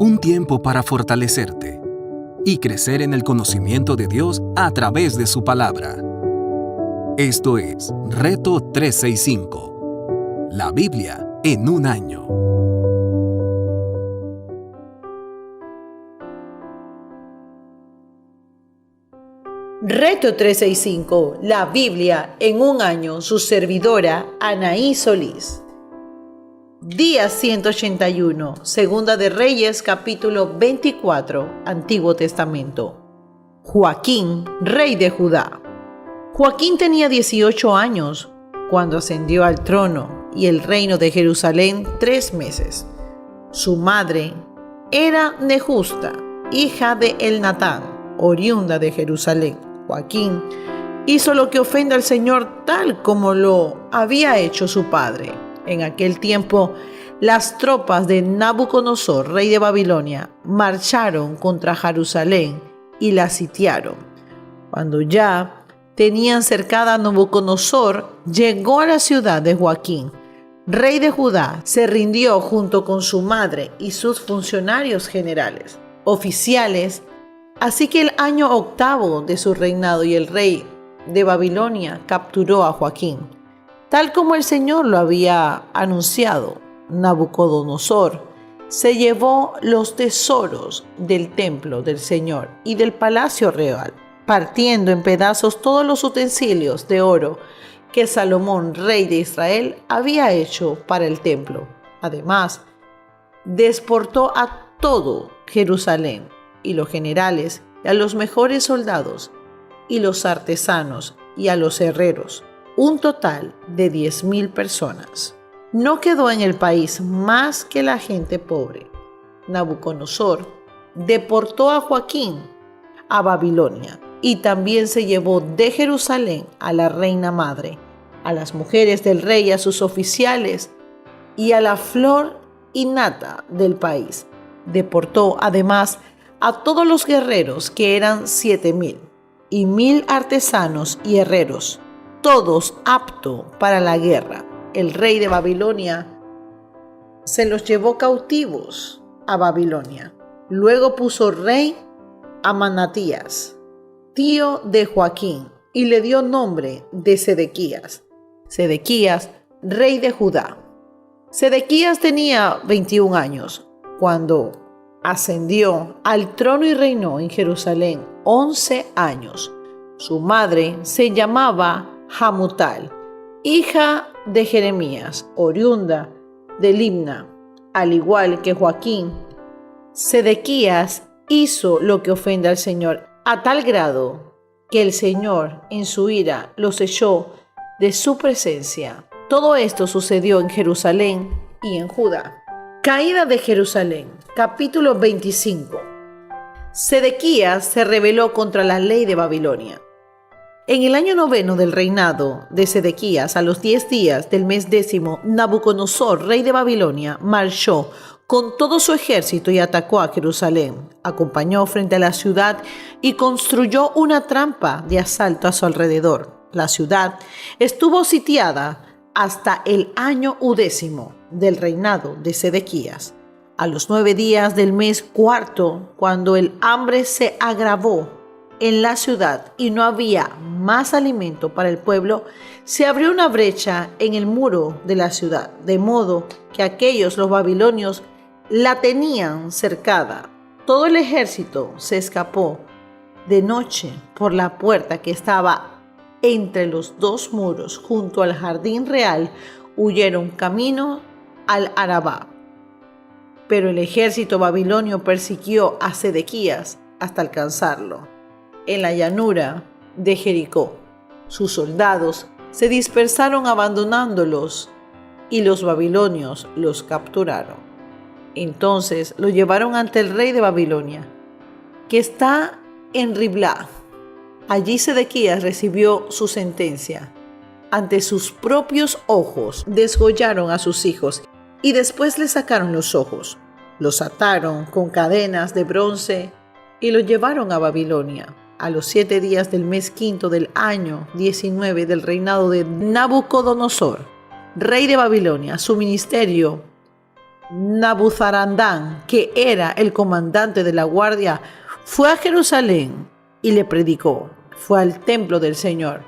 Un tiempo para fortalecerte y crecer en el conocimiento de Dios a través de su palabra. Esto es Reto 365, la Biblia en un año. Reto 365, la Biblia en un año, su servidora Anaí Solís. Día 181, Segunda de Reyes, capítulo 24, Antiguo Testamento. Joaquín, rey de Judá. Joaquín tenía 18 años cuando ascendió al trono y el reino de Jerusalén 3 meses. Su madre era Nehusta, hija de Elnatán, oriunda de Jerusalén. Joaquín hizo lo que ofende al Señor tal como lo había hecho su padre. En aquel tiempo, las tropas de Nabucodonosor, rey de Babilonia, marcharon contra Jerusalén y la sitiaron. Cuando ya tenían cercada a Nabucodonosor, llegó a la ciudad de Joaquín, rey de Judá, se rindió junto con su madre y sus funcionarios generales, oficiales. Así que el año 8 de su reinado y el rey de Babilonia capturó a Joaquín, tal como el Señor lo había anunciado. Nabucodonosor se llevó los tesoros del templo del Señor y del palacio real, partiendo en pedazos todos los utensilios de oro que Salomón, rey de Israel, había hecho para el templo. Además, deportó a todo Jerusalén y los generales, y a los mejores soldados, y los artesanos, y a los herreros, un total de 10,000 personas. No quedó en el país más que la gente pobre. Nabucodonosor deportó a Joaquín a Babilonia y también se llevó de Jerusalén a la reina madre, a las mujeres del rey, a sus oficiales y a la flor y nata del país. Deportó además a todos los guerreros, que eran 7,000, y 1,000 artesanos y herreros, todos aptos para la guerra. El rey de Babilonia se los llevó cautivos a Babilonia. Luego puso rey a Manatías, tío de Joaquín, y le dio nombre de Sedequías. Sedequías, rey de Judá. Sedequías tenía 21 años cuando ascendió al trono y reinó en Jerusalén 11 años. Su madre se llamaba Hamutal, hija de Jeremías, oriunda de Libna. Al igual que Joaquín, Sedequías hizo lo que ofende al Señor, a tal grado que el Señor en su ira los echó de su presencia. Todo esto sucedió en Jerusalén y en Judá. Caída de Jerusalén, capítulo 25. Sedequías se rebeló contra la ley de Babilonia. En el año 9 del reinado de Sedequías, a los 10 días del mes 10, Nabucodonosor, rey de Babilonia, marchó con todo su ejército y atacó a Jerusalén. Acompañó frente a la ciudad y construyó una trampa de asalto a su alrededor. La ciudad estuvo sitiada hasta el año 10 del reinado de Sedequías. A los 9 días del mes 4, cuando el hambre se agravó en la ciudad y no había más alimento para el pueblo, se abrió una brecha en el muro de la ciudad, de modo que los babilonios, la tenían cercada. Todo el ejército se escapó de noche por la puerta que estaba entre los 2 muros, junto al jardín real, huyeron camino al Arabá. Pero el ejército babilonio persiguió a Sedequías hasta alcanzarlo en la llanura de Jericó. Sus soldados se dispersaron abandonándolos y los babilonios los capturaron. Entonces lo llevaron ante el rey de Babilonia, que está en Riblá. Allí Sedequías recibió su sentencia. Ante sus propios ojos desgollaron a sus hijos y después le sacaron los ojos. Los ataron con cadenas de bronce y lo llevaron a Babilonia. A los 7 días del mes 5 del año 19 del reinado de Nabucodonosor, rey de Babilonia, su ministerio Nabuzaradán, que era el comandante de la guardia, fue a Jerusalén y le predicó. Fue al templo del Señor,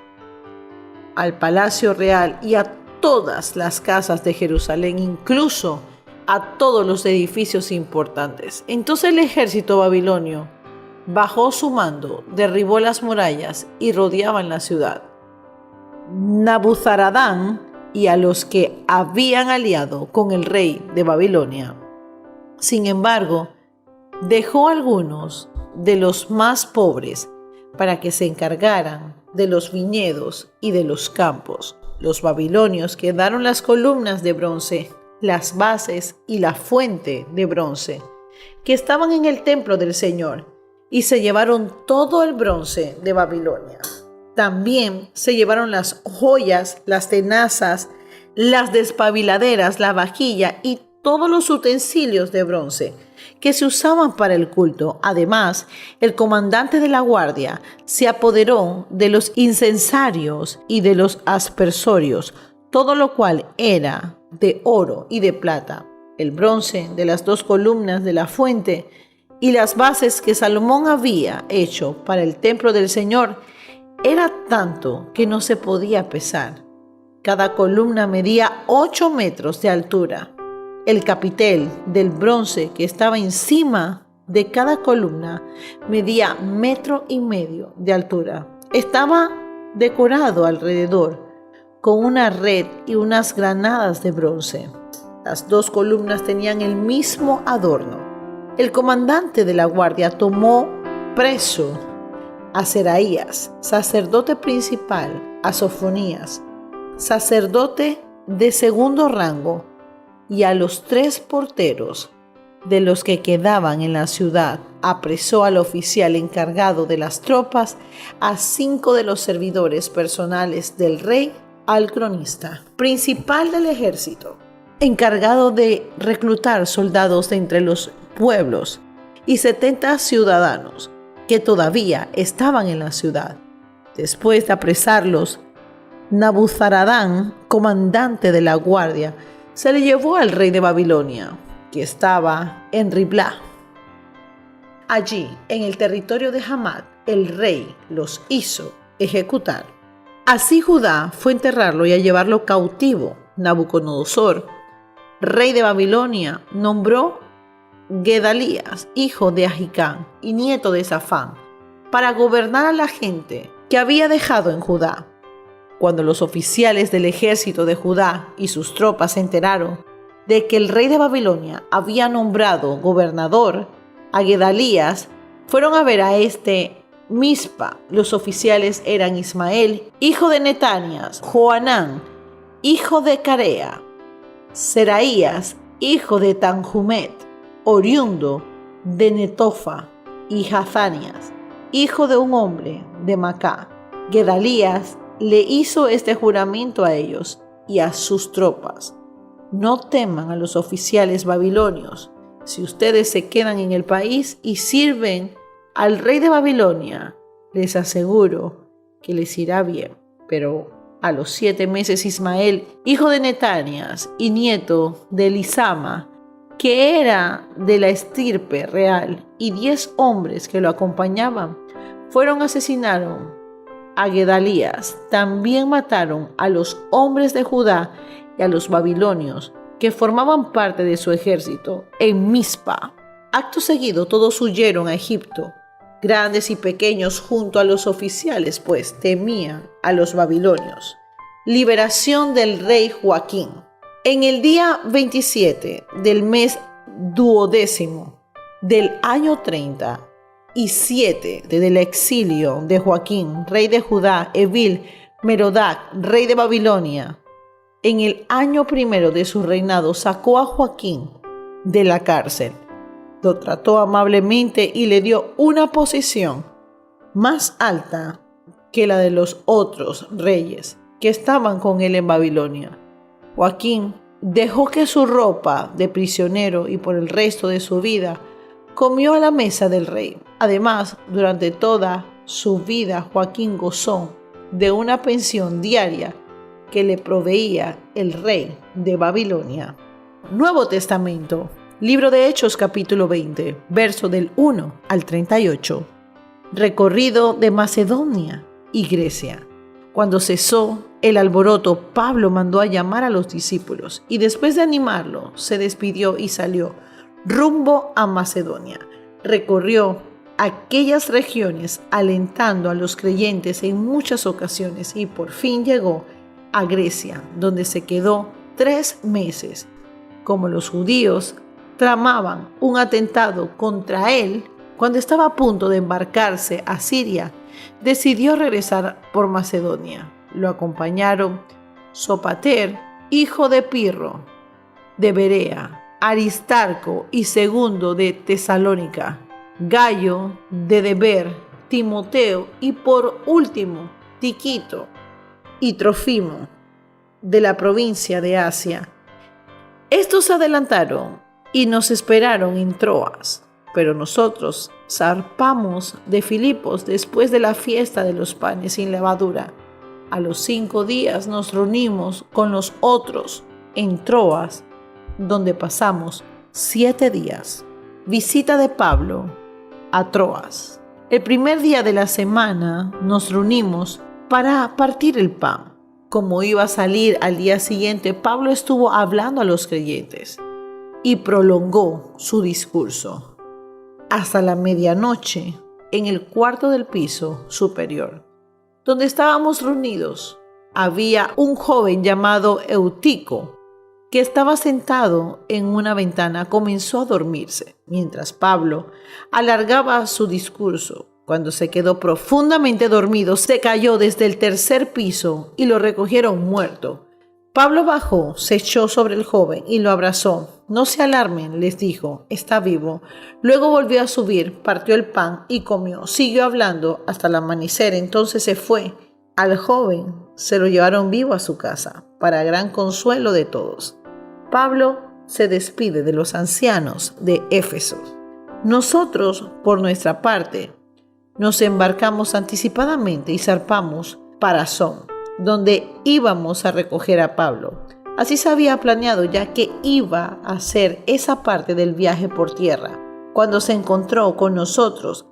al palacio real y a todas las casas de Jerusalén, incluso a todos los edificios importantes. Entonces el ejército babilonio bajó su mando, derribó las murallas y rodeaban la ciudad. Nabuzaradán y a los que habían aliado con el rey de Babilonia. Sin embargo, dejó a algunos de los más pobres para que se encargaran de los viñedos y de los campos. Los babilonios quedaron las columnas de bronce, las bases y la fuente de bronce, que estaban en el templo del Señor, y se llevaron todo el bronce de Babilonia. También se llevaron las joyas, las tenazas, las despabiladeras, la vajilla y todos los utensilios de bronce que se usaban para el culto. Además, el comandante de la guardia se apoderó de los incensarios y de los aspersorios, todo lo cual era de oro y de plata. El bronce de las 2 columnas de la fuente y las bases que Salomón había hecho para el templo del Señor era tanto que no se podía pesar. Cada columna medía 8 metros de altura. El capitel del bronce que estaba encima de cada columna medía 1,5 metros de altura. Estaba decorado alrededor con una red y unas granadas de bronce. Las 2 columnas tenían el mismo adorno. El comandante de la guardia tomó preso a Seraías, sacerdote principal, a Sofonías, sacerdote de segundo rango, y a los 3 porteros de los que quedaban en la ciudad. Apresó al oficial encargado de las tropas, a 5 de los servidores personales del rey, al cronista principal del ejército, encargado de reclutar soldados de entre los pueblos, y 70 ciudadanos que todavía estaban en la ciudad. Después de apresarlos, Nabuzaradán, comandante de la guardia, se le llevó al rey de Babilonia, que estaba en Riblá. Allí, en el territorio de Hamat, el rey los hizo ejecutar. Así Judá fue a enterrarlo y a llevarlo cautivo. Nabucodonosor, rey de Babilonia, nombró Gedalías, hijo de Ahicam y nieto de Safán, para gobernar a la gente que había dejado en Judá. Cuando los oficiales del ejército de Judá y sus tropas se enteraron de que el rey de Babilonia había nombrado gobernador a Gedalías, fueron a ver a Mizpa. Los oficiales eran Ismael, hijo de Netanías, Joanán, hijo de Carea, Seraías, hijo de Tanhumet, oriundo de Netofa, y Hazanías, hijo de un hombre de Macá. Gedalías le hizo este juramento a ellos y a sus tropas: no teman a los oficiales babilonios. Si ustedes se quedan en el país y sirven al rey de Babilonia, les aseguro que les irá bien. Pero a los 7 meses Ismael, hijo de Netanías y nieto de Elisama, que era de la estirpe real, y 10 hombres que lo acompañaban, asesinaron a Gedalías. También mataron a los hombres de Judá y a los babilonios que formaban parte de su ejército en Mizpa. Acto seguido todos huyeron a Egipto, grandes y pequeños, junto a los oficiales, pues temían a los babilonios. Liberación del rey Joaquín. En el día 27 del mes 12º del año 37 del exilio de Joaquín, rey de Judá, Evil Merodac, rey de Babilonia, en el año 1 de su reinado, sacó a Joaquín de la cárcel. Lo trató amablemente y le dio una posición más alta que la de los otros reyes que estaban con él en Babilonia. Joaquín dejó que su ropa de prisionero, y por el resto de su vida comió a la mesa del rey. Además, durante toda su vida, Joaquín gozó de una pensión diaria que le proveía el rey de Babilonia. Nuevo Testamento, Libro de Hechos capítulo 20, verso del 1 al 38. Recorrido de Macedonia y Grecia. Cuando cesó el alboroto, Pablo mandó a llamar a los discípulos y después de animarlo, se despidió y salió rumbo a Macedonia. Recorrió aquellas regiones alentando a los creyentes en muchas ocasiones y por fin llegó a Grecia, donde se quedó 3 meses. Como los judíos tramaban un atentado contra él, cuando estaba a punto de embarcarse a Siria, decidió regresar por Macedonia. Lo acompañaron Sopater, hijo de Pirro, de Berea, Aristarco y Segundo de Tesalónica, Gayo de Deber, Timoteo y por último Tiquito y Trofimo de la provincia de Asia. Estos se adelantaron y nos esperaron en Troas, pero nosotros zarpamos de Filipos después de la fiesta de los panes sin levadura. A los 5 días nos reunimos con los otros en Troas, donde pasamos 7 días. Visita de Pablo a Troas. El primer día de la semana nos reunimos para partir el pan. Como iba a salir al día siguiente, Pablo estuvo hablando a los creyentes y prolongó su discurso hasta la medianoche en el cuarto del piso superior, donde estábamos reunidos. Había un joven llamado Eutico que estaba sentado en una ventana. Comenzó a dormirse mientras Pablo alargaba su discurso. Cuando se quedó profundamente dormido, se cayó desde el 3er piso y lo recogieron muerto. Pablo bajó, se echó sobre el joven y lo abrazó. No se alarmen, les dijo, está vivo. Luego volvió a subir, partió el pan y comió. Siguió hablando hasta el amanecer, entonces se fue. Al joven se lo llevaron vivo a su casa, para gran consuelo de todos. Pablo se despide de los ancianos de Éfeso. Nosotros, por nuestra parte, nos embarcamos anticipadamente y zarpamos para Asón, donde íbamos a recoger a Pablo. Así se había planeado, ya que iba a hacer esa parte del viaje por tierra. Cuando se encontró con nosotros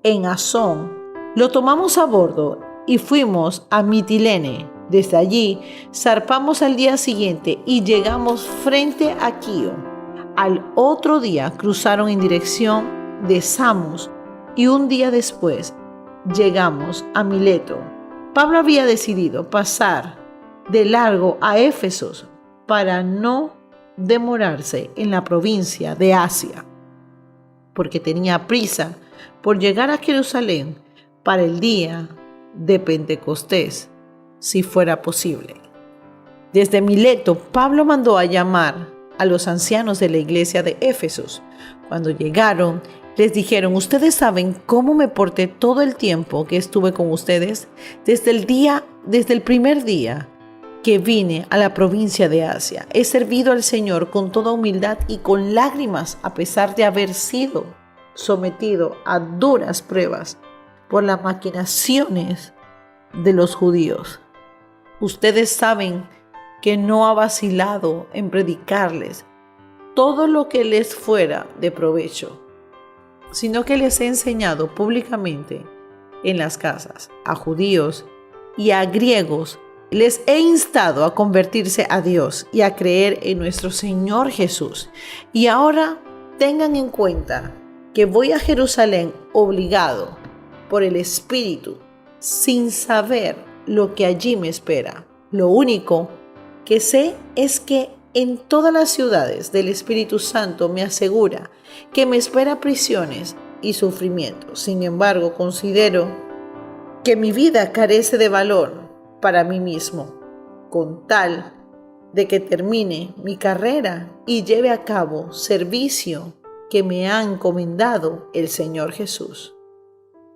en Asón, lo tomamos a bordo y fuimos a Mitilene. Desde allí zarpamos al día siguiente y llegamos frente a Quío. Al otro día cruzaron en dirección de Samos y un día después llegamos a Mileto. Pablo había decidido pasar de largo a Éfeso para no demorarse en la provincia de Asia, porque tenía prisa por llegar a Jerusalén para el día de Pentecostés, si fuera posible. Desde Mileto, Pablo mandó a llamar a los ancianos de la iglesia de Éfeso. Cuando llegaron, les dijeron, ustedes saben cómo me porté todo el tiempo que estuve con ustedes, desde el primer día que vine a la provincia de Asia. He servido al Señor con toda humildad y con lágrimas, a pesar de haber sido sometido a duras pruebas por las maquinaciones de los judíos. Ustedes saben que no ha vacilado en predicarles todo lo que les fuera de provecho, sino que les he enseñado públicamente en las casas a judíos y a griegos. Les he instado a convertirse a Dios y a creer en nuestro Señor Jesús. Y ahora tengan en cuenta que voy a Jerusalén obligado por el Espíritu, sin saber lo que allí me espera. Lo único que sé es que en todas las ciudades del Espíritu Santo me asegura que me espera prisiones y sufrimiento. Sin embargo, considero que mi vida carece de valor para mí mismo, con tal de que termine mi carrera y lleve a cabo servicio que me ha encomendado el Señor Jesús.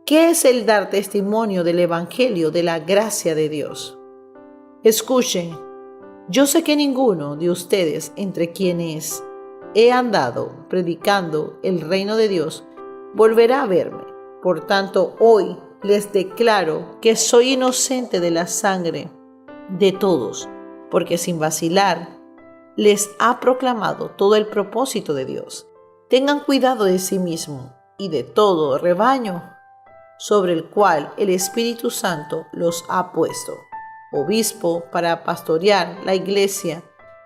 ¿Qué es el dar testimonio del Evangelio de la gracia de Dios? Escuchen, yo sé que ninguno de ustedes entre quienes he andado predicando el reino de Dios volverá a verme. Por tanto, hoy les declaro que soy inocente de la sangre de todos, porque sin vacilar les ha proclamado todo el propósito de Dios. Tengan cuidado de sí mismos y de todo rebaño sobre el cual el Espíritu Santo los ha puesto. Obispo para pastorear la iglesia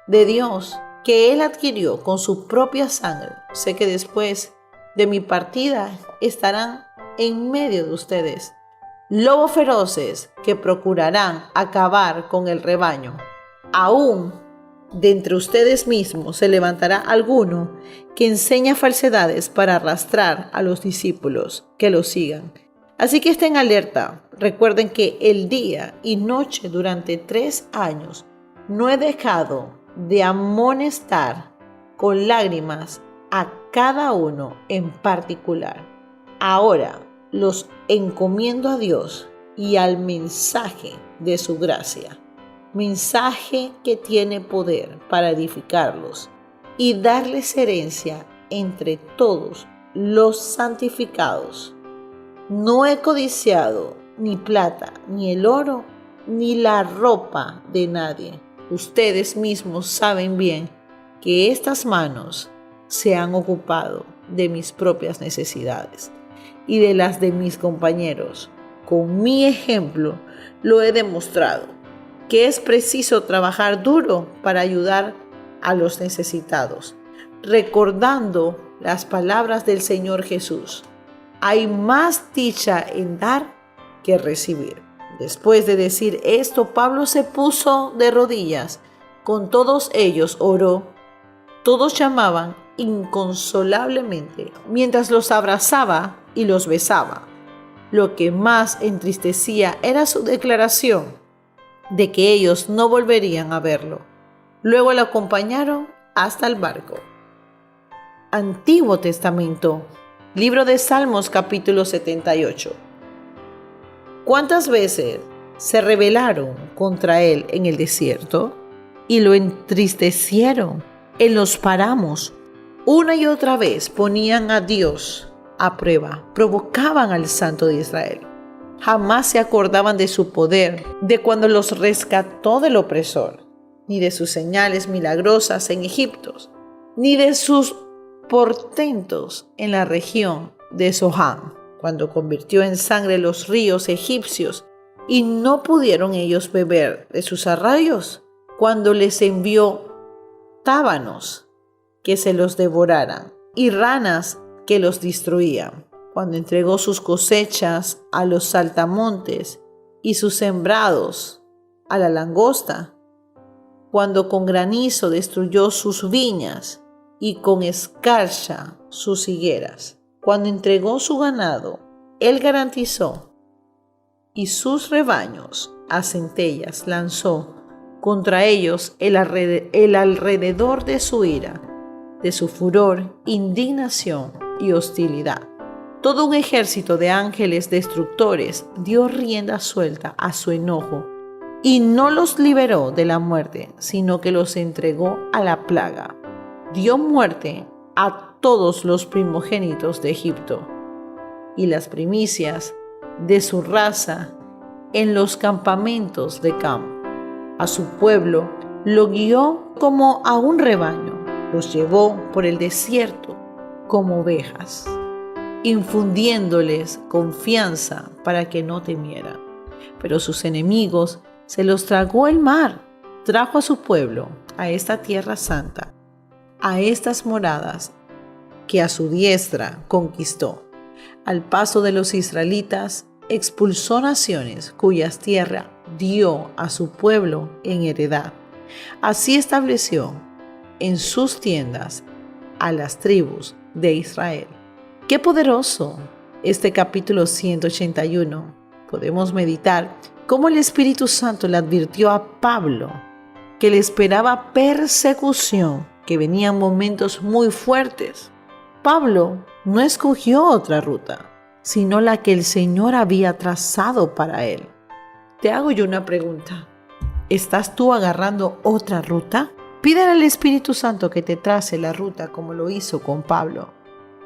de Dios que Él adquirió con su propia sangre. Sé que después de mi partida estarán en medio de ustedes lobos feroces que procurarán acabar con el rebaño. Aún de entre ustedes mismos se levantará alguno que enseña falsedades para arrastrar a los discípulos que lo sigan. Así que estén alerta. Recuerden que el día y noche durante 3 años no he dejado de amonestar con lágrimas a cada uno en particular. Ahora los encomiendo a Dios y al mensaje de su gracia, mensaje que tiene poder para edificarlos y darles herencia entre todos los santificados. No he codiciado ni plata, ni el oro, ni la ropa de nadie. Ustedes mismos saben bien que estas manos se han ocupado de mis propias necesidades y de las de mis compañeros. Con mi ejemplo lo he demostrado, que es preciso trabajar duro para ayudar a los necesitados, recordando las palabras del Señor Jesús. Hay más dicha en dar que recibir. Después de decir esto, Pablo se puso de rodillas. Con todos ellos oró. Todos llamaban inconsolablemente mientras los abrazaba y los besaba. Lo que más entristecía era su declaración de que ellos no volverían a verlo. Luego lo acompañaron hasta el barco. Antiguo Testamento, libro de Salmos, capítulo 78. ¿Cuántas veces se rebelaron contra él en el desierto y lo entristecieron en los páramos? Una y otra vez ponían a Dios a prueba, provocaban al Santo de Israel. Jamás se acordaban de su poder, de cuando los rescató del opresor, ni de sus señales milagrosas en Egipto, ni de sus portentos en la región de Zoán, cuando convirtió en sangre los ríos egipcios y no pudieron ellos beber de sus arroyos, cuando les envió tábanos que se los devoraran y ranas que los destruían, cuando entregó sus cosechas a los saltamontes y sus sembrados a la langosta, cuando con granizo destruyó sus viñas y con escarcha sus higueras, cuando entregó su ganado, él garantizó, y sus rebaños a centellas lanzó contra ellos el alrededor de su ira, de su furor, indignación y hostilidad. Todo un ejército de ángeles destructores dio rienda suelta a su enojo y no los liberó de la muerte, sino que los entregó a la plaga. Dio muerte a todos los primogénitos de Egipto y las primicias de su raza en los campamentos de Cam. A su pueblo lo guió como a un rebaño, los llevó por el desierto como ovejas, infundiéndoles confianza para que no temieran. Pero sus enemigos se los tragó el mar. Trajo a su pueblo a esta tierra santa, a estas moradas que a su diestra conquistó. Al paso de los israelitas, expulsó naciones cuyas tierras dio a su pueblo en heredad. Así estableció en sus tiendas a las tribus de Israel. ¡Qué poderoso! Este capítulo 181. Podemos meditar cómo el Espíritu Santo le advirtió a Pablo que le esperaba persecución, que venían momentos muy fuertes. Pablo no escogió otra ruta, sino la que el Señor había trazado para él. Te hago yo una pregunta. ¿Estás tú agarrando otra ruta? Pídele al Espíritu Santo que te trace la ruta como lo hizo con Pablo.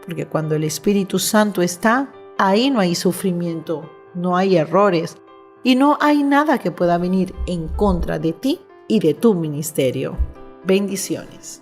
Porque cuando el Espíritu Santo está, ahí no hay sufrimiento, no hay errores y no hay nada que pueda venir en contra de ti y de tu ministerio. Bendiciones.